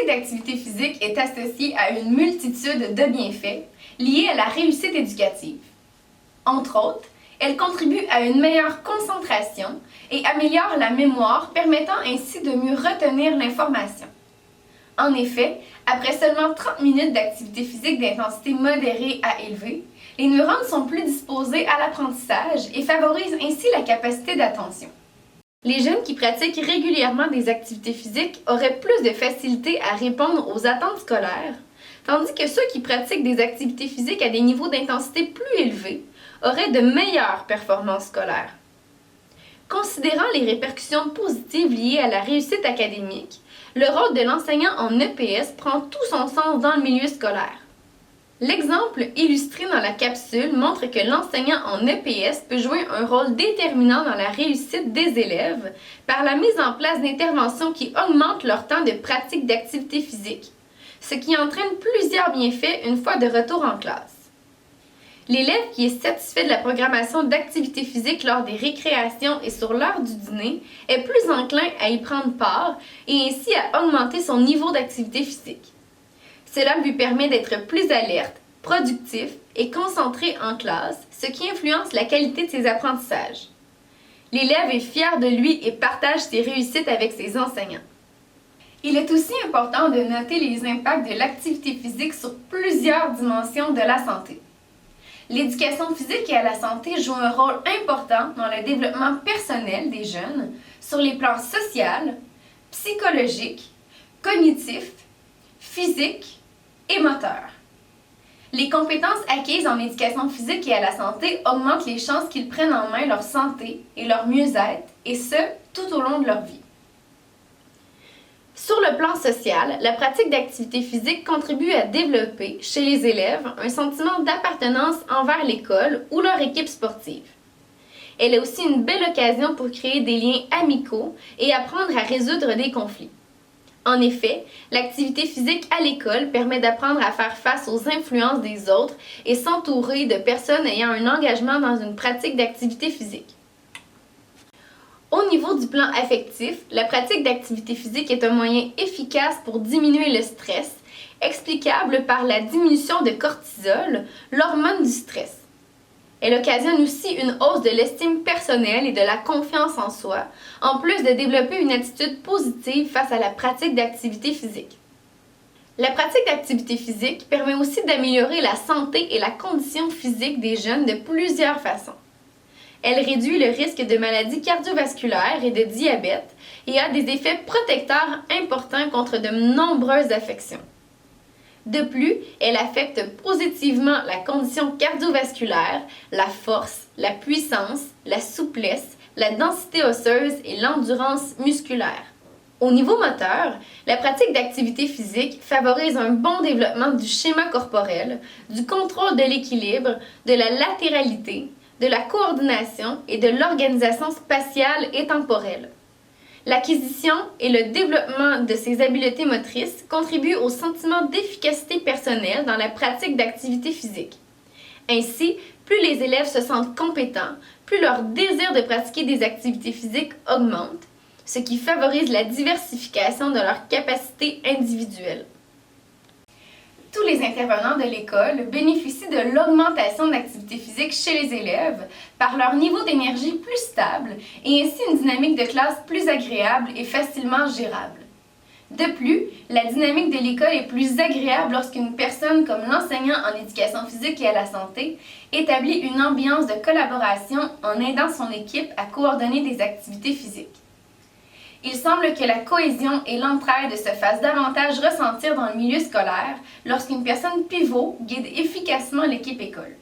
pratique d'activité physique est associée à une multitude de bienfaits liés à la réussite éducative. Entre autres, elle contribue à une meilleure concentration et améliore la mémoire, permettant ainsi de mieux retenir l'information. En effet, après seulement 30 minutes d'activité physique d'intensité modérée à élevée, les neurones sont plus disposés à l'apprentissage et favorisent ainsi la capacité d'attention. Les jeunes qui pratiquent régulièrement des activités physiques auraient plus de facilité à répondre aux attentes scolaires, tandis que ceux qui pratiquent des activités physiques à des niveaux d'intensité plus élevés auraient de meilleures performances scolaires. Considérant les répercussions positives liées à la réussite académique, le rôle de l'enseignant en EPS prend tout son sens dans le milieu scolaire. L'exemple illustré dans la capsule montre que l'enseignant en EPS peut jouer un rôle déterminant dans la réussite des élèves par la mise en place d'interventions qui augmentent leur temps de pratique d'activité physique, ce qui entraîne plusieurs bienfaits une fois de retour en classe. L'élève qui est satisfait de la programmation d'activité physique lors des récréations et sur l'heure du dîner est plus enclin à y prendre part et ainsi à augmenter son niveau d'activité physique. Cela lui permet d'être plus alerte, productif et concentré en classe, ce qui influence la qualité de ses apprentissages. L'élève est fier de lui et partage ses réussites avec ses enseignants. Il est aussi important de noter les impacts de l'activité physique sur plusieurs dimensions de la santé. L'éducation physique et à la santé joue un rôle important dans le développement personnel des jeunes sur les plans social, psychologique, cognitif, physique et moteur. Les compétences acquises en éducation physique et à la santé augmentent les chances qu'ils prennent en main leur santé et leur mieux-être, et ce, tout au long de leur vie. Sur le plan social, la pratique d'activité physique contribue à développer, chez les élèves, un sentiment d'appartenance envers l'école ou leur équipe sportive. Elle est aussi une belle occasion pour créer des liens amicaux et apprendre à résoudre des conflits. En effet, l'activité physique à l'école permet d'apprendre à faire face aux influences des autres et s'entourer de personnes ayant un engagement dans une pratique d'activité physique. Au niveau du plan affectif, la pratique d'activité physique est un moyen efficace pour diminuer le stress, explicable par la diminution de cortisol, l'hormone du stress. Elle occasionne aussi une hausse de l'estime personnelle et de la confiance en soi, en plus de développer une attitude positive face à la pratique d'activité physique. La pratique d'activité physique permet aussi d'améliorer la santé et la condition physique des jeunes de plusieurs façons. Elle réduit le risque de maladies cardiovasculaires et de diabète et a des effets protecteurs importants contre de nombreuses affections. De plus, elle affecte positivement la condition cardiovasculaire, la force, la puissance, la souplesse, la densité osseuse et l'endurance musculaire. Au niveau moteur, la pratique d'activité physique favorise un bon développement du schéma corporel, du contrôle de l'équilibre, de la latéralité, de la coordination et de l'organisation spatiale et temporelle. L'acquisition et le développement de ces habiletés motrices contribuent au sentiment d'efficacité personnelle dans la pratique d'activité physique. Ainsi, plus les élèves se sentent compétents, plus leur désir de pratiquer des activités physiques augmente, ce qui favorise la diversification de leurs capacités individuelles. Tous les intervenants de l'école bénéficient de l'augmentation d'activité physique chez les élèves par leur niveau d'énergie plus stable et ainsi une dynamique de classe plus agréable et facilement gérable. De plus, la dynamique de l'école est plus agréable lorsqu'une personne comme l'enseignant en éducation physique et à la santé établit une ambiance de collaboration en aidant son équipe à coordonner des activités physiques. Il semble que la cohésion et l'entraide se fassent davantage ressentir dans le milieu scolaire lorsqu'une personne pivot guide efficacement l'équipe école.